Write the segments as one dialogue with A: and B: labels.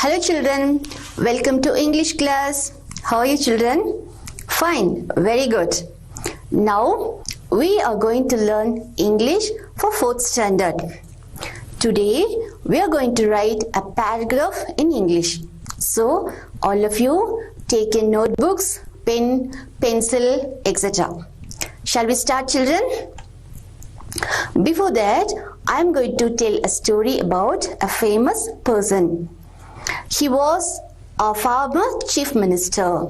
A: Hello children, welcome to English class. How are you children? Fine, very good. Now we are going to learn English for 4th standard. Today we are going to write a paragraph in English. So all of you take your notebooks, pen, pencil, etc. Shall we start children? Before that, I am going to tell a story about a famous person. He was a former chief minister.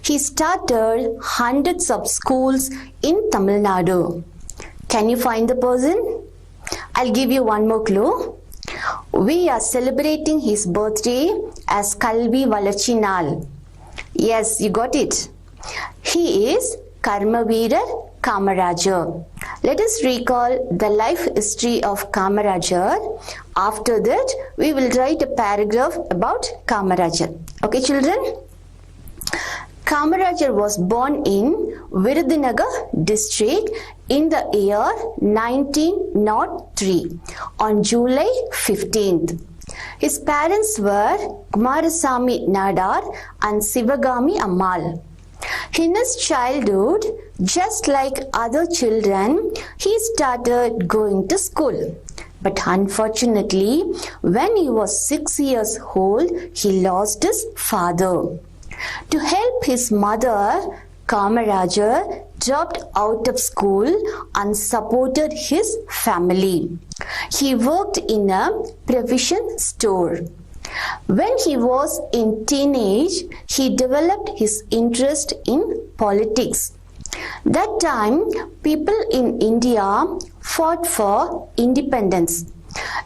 A: He started hundreds of schools in Tamil Nadu. Can you find the person? I'll give you one more clue. We are celebrating his birthday as Kalvi Valarchi Nal. Yes, you got it. He is Karmaveerar Kamarajar. Let us recall the life history of Kamarajar. After that, we will write a paragraph about Kamarajar. Okay, children? Kamarajar was born in Virudhunagar district in the year 1903 on July 15th. His parents were Kumarasamy Nadar and Sivagami Ammal. In his childhood, just like other children, he started going to school. But unfortunately, when he was 6 years old, he lost his father. To help his mother, Kamarajar dropped out of school and supported his family. He worked in a provision store. When he was in teenage, he developed his interest in politics. That time, people in India fought for independence.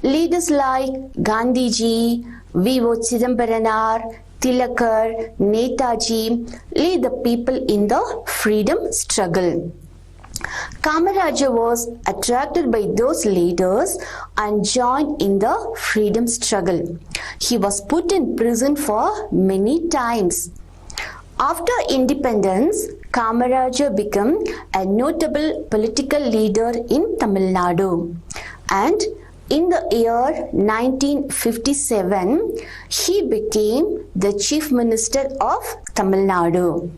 A: Leaders like Gandhiji, V.O. Chidambaranar, Tilakar, Netaji led the people in the freedom struggle. Kamarajar was attracted by those leaders and joined in the freedom struggle. He was put in prison for many times. After independence, Kamarajar became a notable political leader in Tamil Nadu. And in the year 1957, he became the chief minister of Tamil Nadu.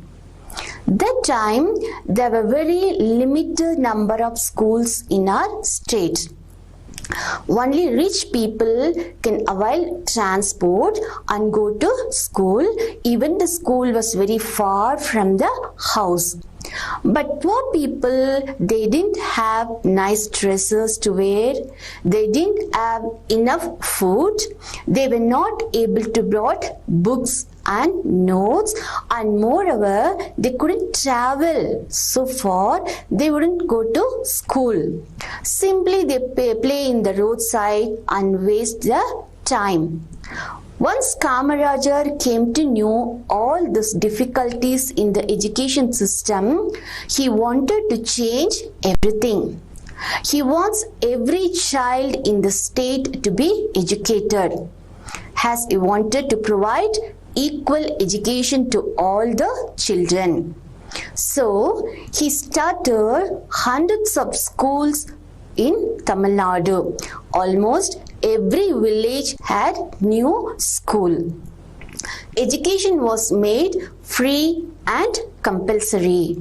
A: That time, there were very limited number of schools in our state. Only rich people can avail transport and go to school. Even the school was very far from the house. But poor people, they didn't have nice dresses to wear. They didn't have enough food. They were not able to brought books and notes, and moreover, they couldn't travel so far. They wouldn't go to school. Simply they play in the roadside and waste the time. Once Kamarajar came to know all these difficulties in the education system, he wanted to change everything. He wants every child in the state to be educated, as he wanted to provide equal education to all the children. So, he started hundreds of schools in Tamil Nadu. Almost every village had new school. Education was made free and compulsory.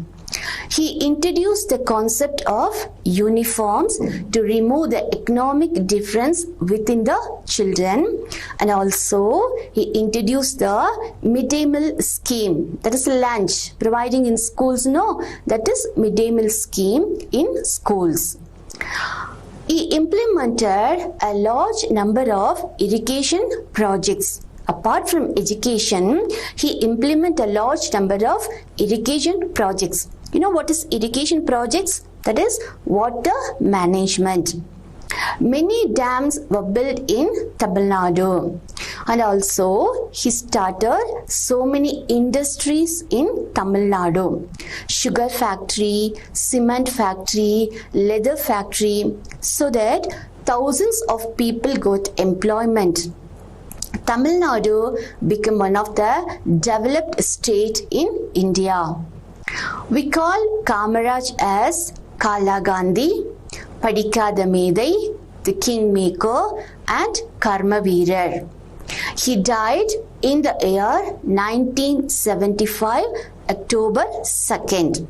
A: He introduced the concept of uniforms to remove the economic difference within the children, and also he introduced the midday meal scheme, that is lunch providing in schools. That is midday meal scheme in schools. He implemented a large number of irrigation projects. Apart from education, he implemented a large number of irrigation projects. You know what is irrigation projects? That is water management. Many dams were built in Tamil Nadu. And also, he started so many industries in Tamil Nadu. Sugar factory, cement factory, leather factory, so that thousands of people got employment. Tamil Nadu became one of the developed states in India. We call Kamaraj as Kala Gandhi, Padikada Medai, the Kingmaker, and Karmaveerar. He died in the year 1975, October 2nd.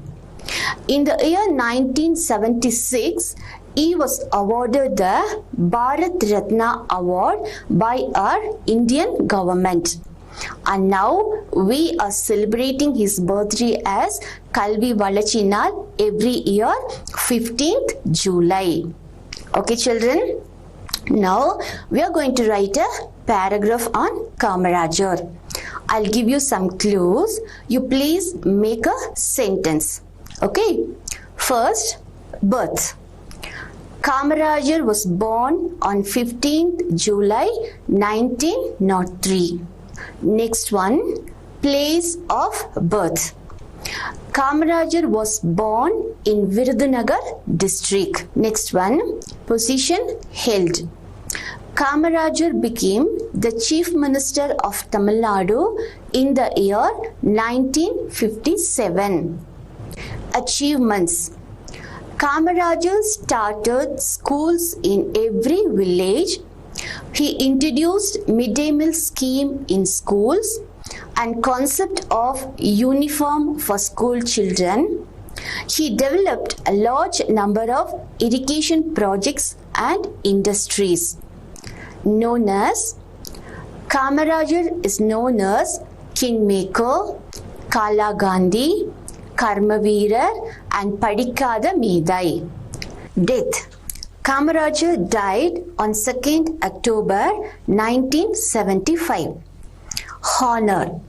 A: In the year 1976, he was awarded the Bharat Ratna Award by our Indian government. And now we are celebrating his birthday as Kalvi Valachi Nal every year 15th July. Okay children, now we are going to write a paragraph on Kamarajar. I'll give you some clues. You please make a sentence. Okay, first, birth. Kamarajar was born on 15th July 1903. Next one, place of birth. Kamarajar was born in Virudhunagar district. Next one, position held. Kamarajar became the Chief Minister of Tamil Nadu in the year 1957. Achievements. Kamarajar started schools in every village. He introduced midday meal scheme in schools and concept of uniform for school children. He developed a large number of irrigation projects and industries. Known as Kamarajar is known as Kingmaker, Kala Gandhi, Karmaveerar and Padikada Medai. Death. Kamarajar died on 2nd October 1975. Honor.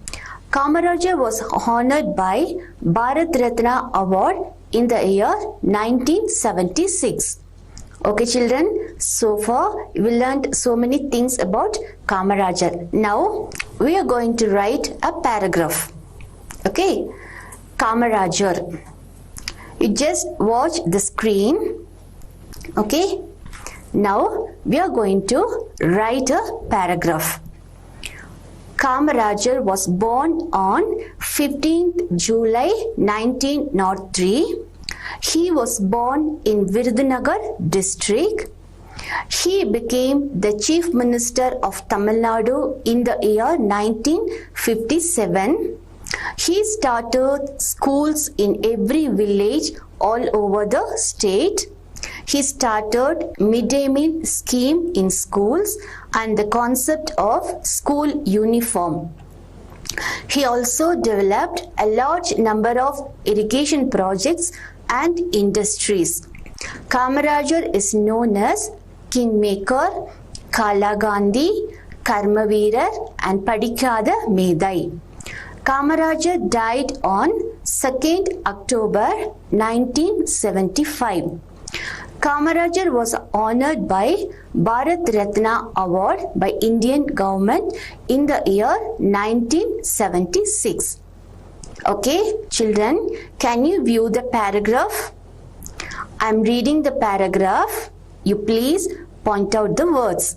A: Kamarajar was honored by Bharat Ratna Award in the year 1976. Okay children, so far we learned so many things about Kamarajar. Now we are going to write a paragraph. Okay, Kamarajar. You just watch the screen. Okay, now we are going to write a paragraph. Kamarajar was born on 15th July 1903. He was born in Virudhunagar district. He became the Chief Minister of Tamil Nadu in the year 1957. He started schools in every village all over the state. He started midday meal scheme in schools and the concept of school uniform. He also developed a large number of irrigation projects and industries. Kamarajar is known as Kingmaker, Kala Gandhi, Karmaveerar and Padikada Medai. Kamarajar died on 2nd October 1975. Kamarajar was honored by Bharat Ratna Award by Indian government in the year 1976. Okay, children, can you view the paragraph? I am reading the paragraph. You please point out the words.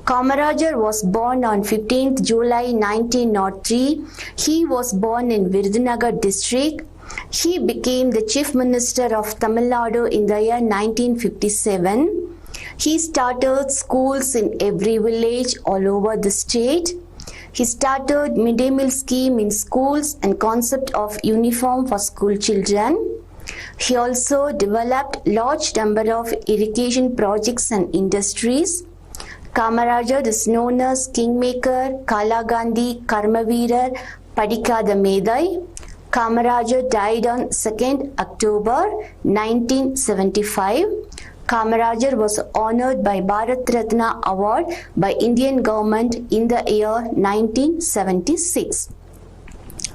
A: Kamarajar was born on 15th July 1903. He was born in Virudhunagar district. He became the Chief Minister of Tamil Nadu in the year 1957. He started schools in every village all over the state. He started midday meal scheme in schools and concept of uniform for school children. He also developed large number of irrigation projects and industries. Kamarajar is known as Kingmaker, Kala Gandhi, Karmaveerar, Padikada Medai. Kamarajar died on 2nd October 1975. Kamarajar was honored by Bharat Ratna Award by Indian government in the year 1976.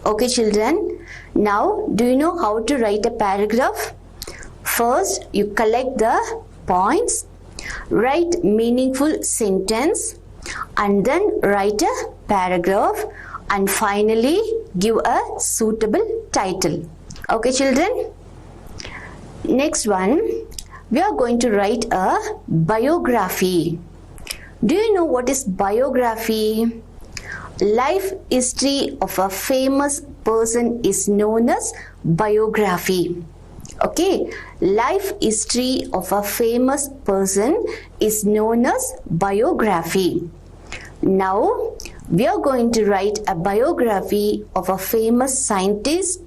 A: Okay children, now do you know how to write a paragraph? First, you collect the points, write meaningful sentence and then write a paragraph and finally give a suitable title. Okay children, next one, we are going to write a biography. Do you know what is biography? Life history of a famous person is known as biography. Okay, life history of a famous person is known as biography. Now, we are going to write a biography of a famous scientist,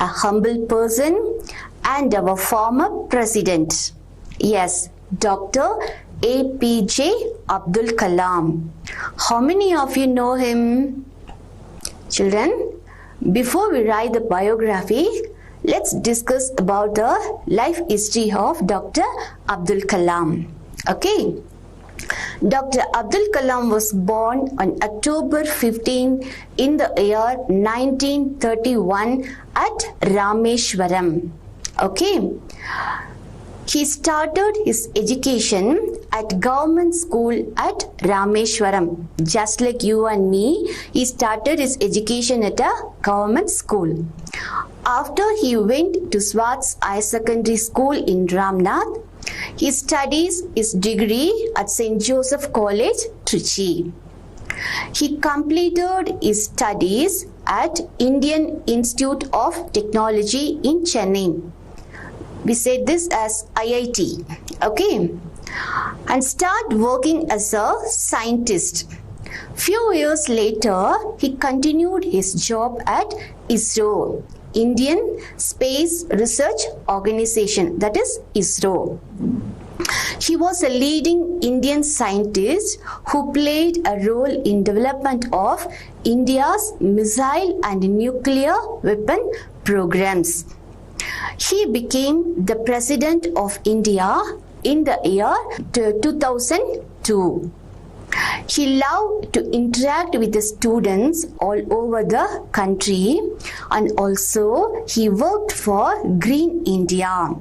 A: a humble person, and our former president. Yes, Dr. APJ Abdul Kalam. How many of you know him? Children, before we write the biography, let's discuss about the life history of Dr. Abdul Kalam. Okay. Dr. Abdul Kalam was born on October 15 in the year 1931 at Rameshwaram. Okay. He started his education at government school at Rameshwaram. Just like you and me, he started his education at a government school. After he went to Swartz High Secondary School in Ramnath, he studies his degree at St. Joseph College, Trichy. He completed his studies at Indian Institute of Technology in Chennai. We say this as IIT, okay? And start working as a scientist. Few years later, he continued his job at ISRO, Indian Space Research Organization, that is ISRO. He was a leading Indian scientist who played a role in development of India's missile and nuclear weapon programs. He became the President of India in the year 2002. He loved to interact with the students all over the country, and also he worked for Green India.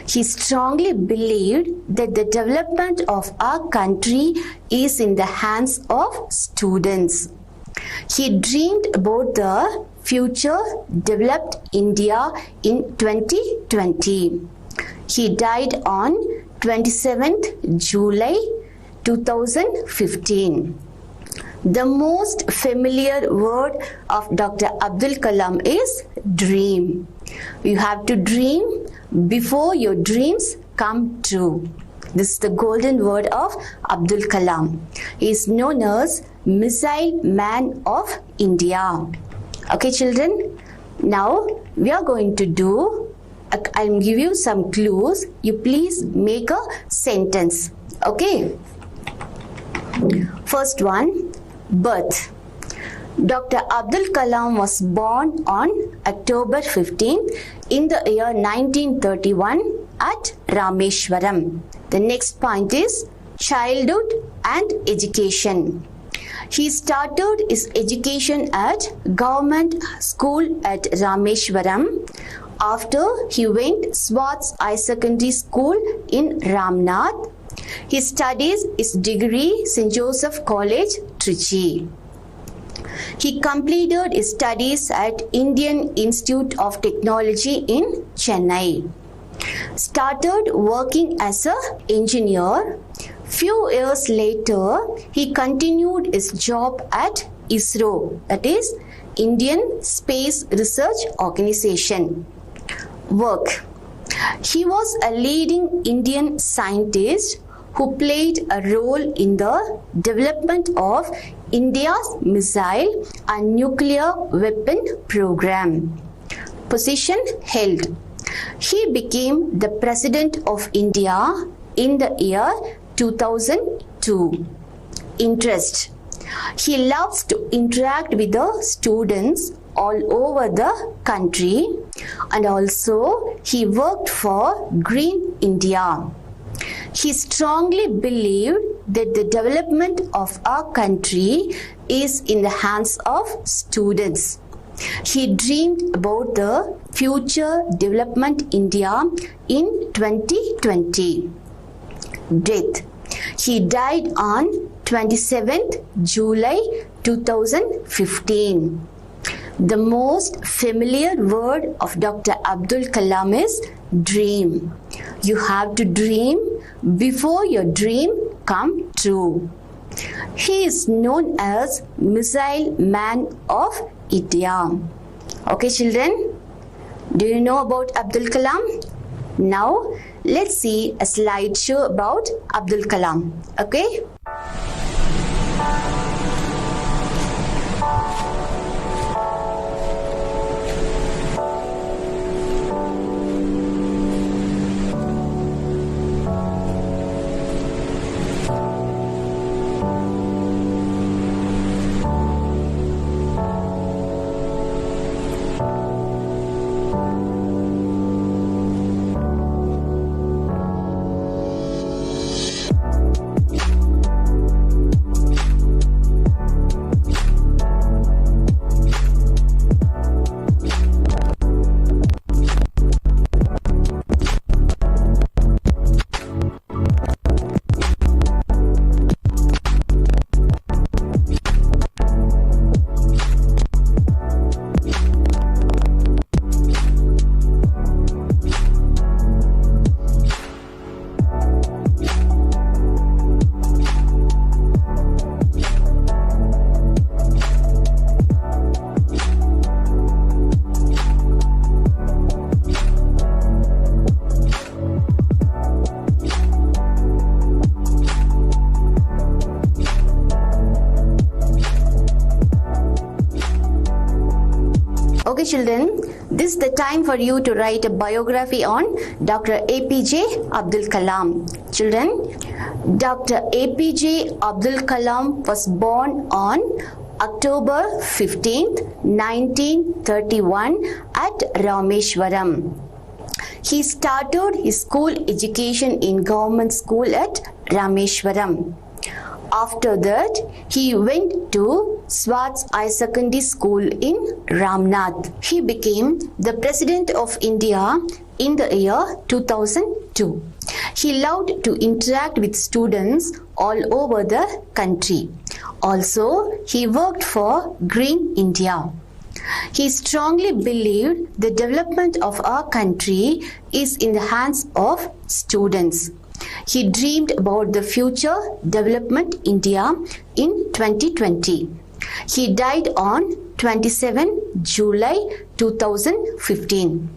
A: He strongly believed that the development of our country is in the hands of students. He dreamed about the future developed India in 2020. He died on 27th July 2015. The most familiar word of Dr. Abdul Kalam is dream. You have to dream before your dreams come true. This is the golden word of Abdul Kalam. He is known as Missile Man of India. Okay, children. Now we are going to do, I'll give you some clues. You please make a sentence. Okay. First one, birth. Dr. Abdul Kalam was born on October 15 in the year 1931 at Rameshwaram. The next point is childhood and education. He started his education at government school at Rameshwaram. After he went Swartz High Secondary School in Ramnath. He studies his degree St. Joseph College, Trichy. He completed his studies at Indian Institute of Technology in Chennai. Started working as an engineer. Few years later, he continued his job at ISRO, that is Indian Space Research Organization. Work. He was a leading Indian scientist who played a role in the development of India's missile and nuclear weapon program. Position held. He became the President of India in the year 2002. Interest. He loves to interact with the students all over the country, and also he worked for Green India. He strongly believed that the development of our country is in the hands of students. He dreamed about the future development India in 2020. Death. He died on 27th July 2015. The most familiar word of Dr. Abdul Kalam is dream. You have to dream before your dream come true. He is known as Missile Man of India. Okay, children, do you know about Abdul Kalam? Now, let's see a slideshow about Abdul Kalam. Okay? Okay children, this is the time for you to write a biography on Dr. APJ Abdul Kalam. Children, Dr. APJ Abdul Kalam was born on October 15th, 1931 at Rameshwaram. He started his school education in government school at Rameshwaram. After that, he went to Swartz High Secondary School in Ramnath. He became the President of India in the year 2002. He loved to interact with students all over the country. Also, he worked for Green India. He strongly believed the development of our country is in the hands of students. He dreamed about the future development India in 2020. He died on 27 July 2015.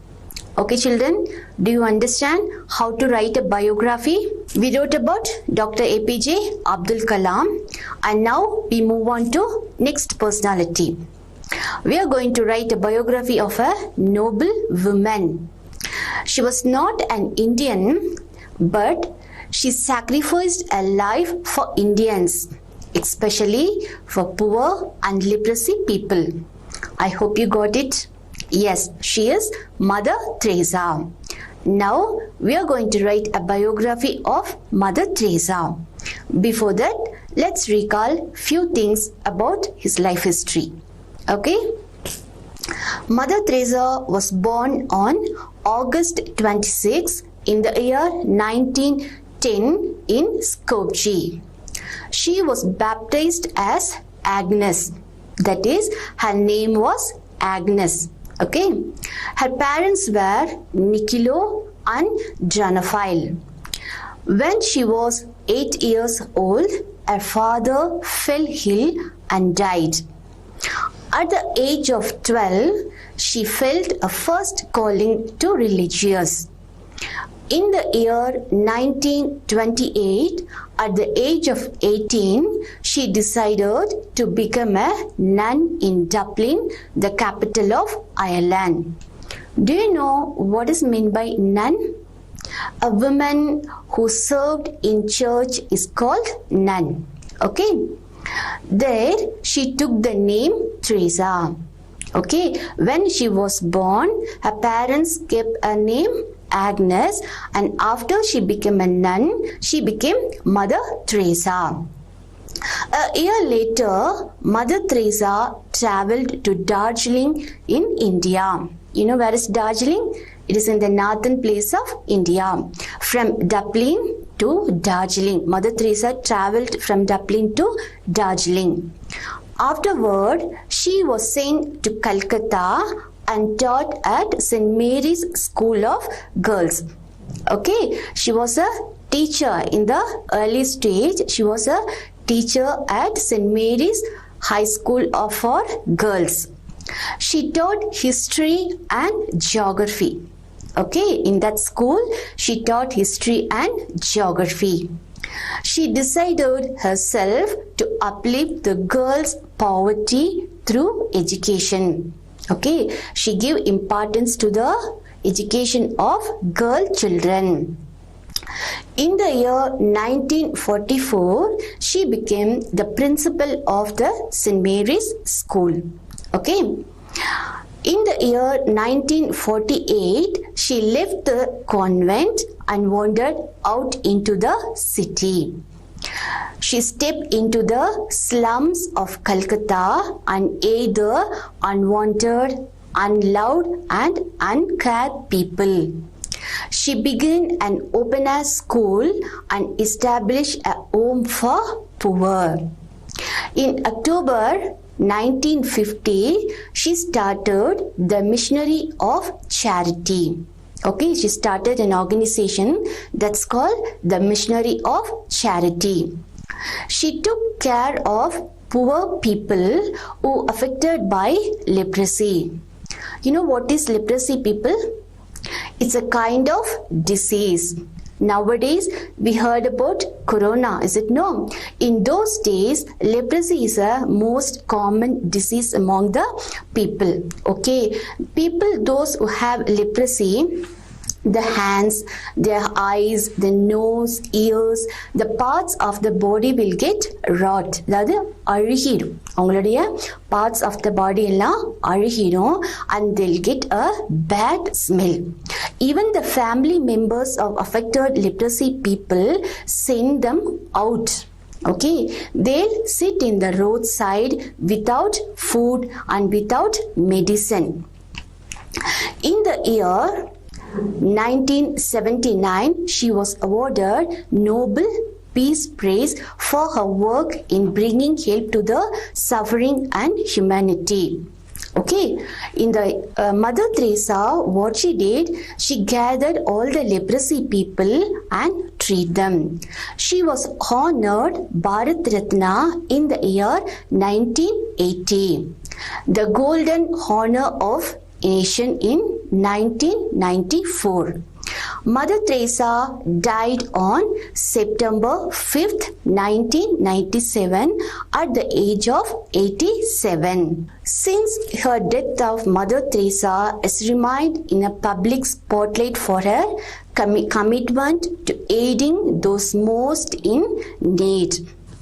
A: Okay children, do you understand how to write a biography? We wrote about Dr. APJ Abdul Kalam, and now we move on to next personality. We are going to write a biography of a noble woman. She was not an Indian, but she sacrificed her life for Indians, especially for poor and leprosy people. I hope you got it. Yes, she is Mother Teresa. Now we are going to write a biography of Mother Teresa. Before that, let's recall few things about his life history. Okay? Mother Teresa was born on August 26 in the year 1910 in Skopje. She was baptized as Agnes. That is, her name was Agnes. Okay? Her parents were Nicolo and Janaphile. When she was 8 years old, her father fell ill and died. At the age of 12, she felt a first calling to religious. In the year 1928, at the age of 18, she decided to become a nun in Dublin, the capital of Ireland. Do you know what is meant by nun? A woman who served in church is called nun. Okay? There, she took the name Teresa. Okay? When she was born, her parents kept her name Agnes, and after she became a nun, she became Mother Teresa. A year later, Mother Teresa traveled to Darjeeling in India. You know where is Darjeeling? It is in the northern place of India. From Dublin to Darjeeling. Mother Teresa traveled from Dublin to Darjeeling. Afterward, she was sent to Calcutta and taught at St. Mary's School of Girls. Okay, she was a teacher in the early stage. She was a teacher at St. Mary's High School for Girls. She taught history and geography. Okay, in that school, she taught history and geography. She decided herself to uplift the girls' poverty through education. Okay, she gave importance to the education of girl children. In the year 1944, she became the principal of the St. Mary's School. Okay. In the year 1948, she left the convent and wandered out into the city. She stepped into the slums of Calcutta and ate the unwanted, unloved and uncared people. She began an open-air school and established a home for poor. In October 1950, she started the Missionary of Charity. Okay, she started an organization that's called the Missionary of Charity. She took care of poor people who are affected by leprosy. You know what is leprosy, people? It's a kind of disease. Nowadays, we heard about corona, is it no? In those days, leprosy is a most common disease among the people. Okay, people, those who have leprosy, the hands, their eyes, the nose, ears, the parts of the body will get rot. அதாவது அழுகிடும். அவங்களுடைய parts of the body எல்லாம் அழுகிடும் and they'll get a bad smell. Even the family members of affected leprosy people send them out. Okay, they'll sit in the roadside without food and without medicine. In the year 1979, she was awarded Nobel Peace Prize for her work in bringing help to the suffering and humanity. Okay, in the Mother Teresa, what she did, she gathered all the leprosy people and treated them. She was honored Bharat Ratna in the year 1980, the Golden Honor of Nation in 1994. Mother Teresa died on September 5th, 1997 at the age of 87. Since her death of Mother Teresa is remained in a public spotlight for her commitment to aiding those most in need.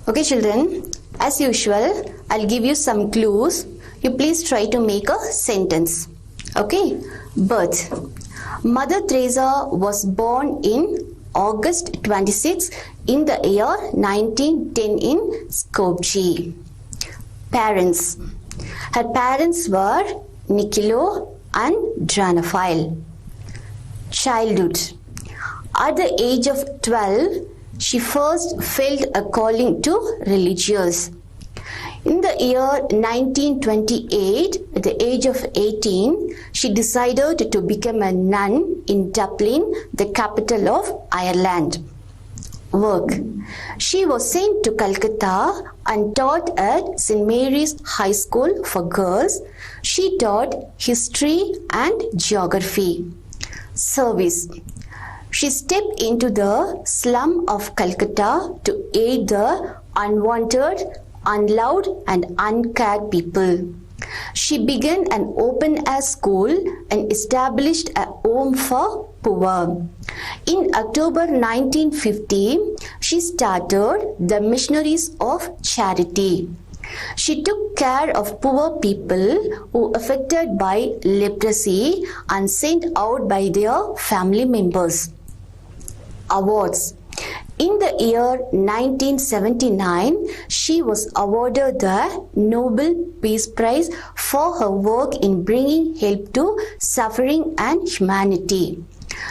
A: Okay children, as usual, I'll give you some clues. You please try to make a sentence. Okay, birth. Mother Teresa was born in August 26 in the year 1910 in Skopje. Parents. Her parents were Nicolo and Dranophile. Childhood. At the age of 12, she first felt a calling to religious. In the year 1928, at the age of 18, she decided to become a nun in Dublin, the capital of Ireland. Work. She was sent to Calcutta and taught at St. Mary's High School for Girls. She taught history and geography. Service. She stepped into the slum of Calcutta to aid the unwanted, unloved and uncared people. She began an open-air school and established a home for poor. In October 1950, she started the Missionaries of Charity. She took care of poor people who were affected by leprosy and sent out by their family members. Awards. In the year 1979, she was awarded the Nobel Peace Prize for her work in bringing help to suffering and humanity.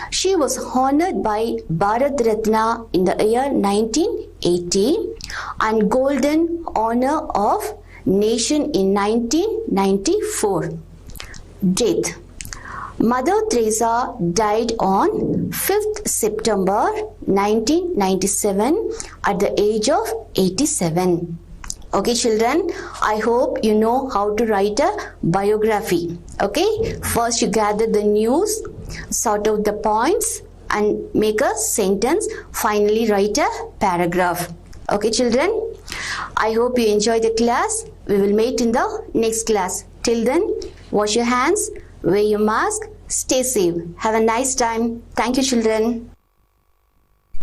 A: She was honored by Bharat Ratna in the year 1980 and Golden Honor of Nation in 1994. Death. Mother Teresa died on 5th September 1997 at the age of 87. Okay children, I hope you know how to write a biography. Okay, first you gather the news, sort out the points and make a sentence, finally write a paragraph. Okay children, I hope you enjoy the class. We will meet in the next class. Till then, wash your hands, wear your mask, stay safe. Have a nice time. Thank you children.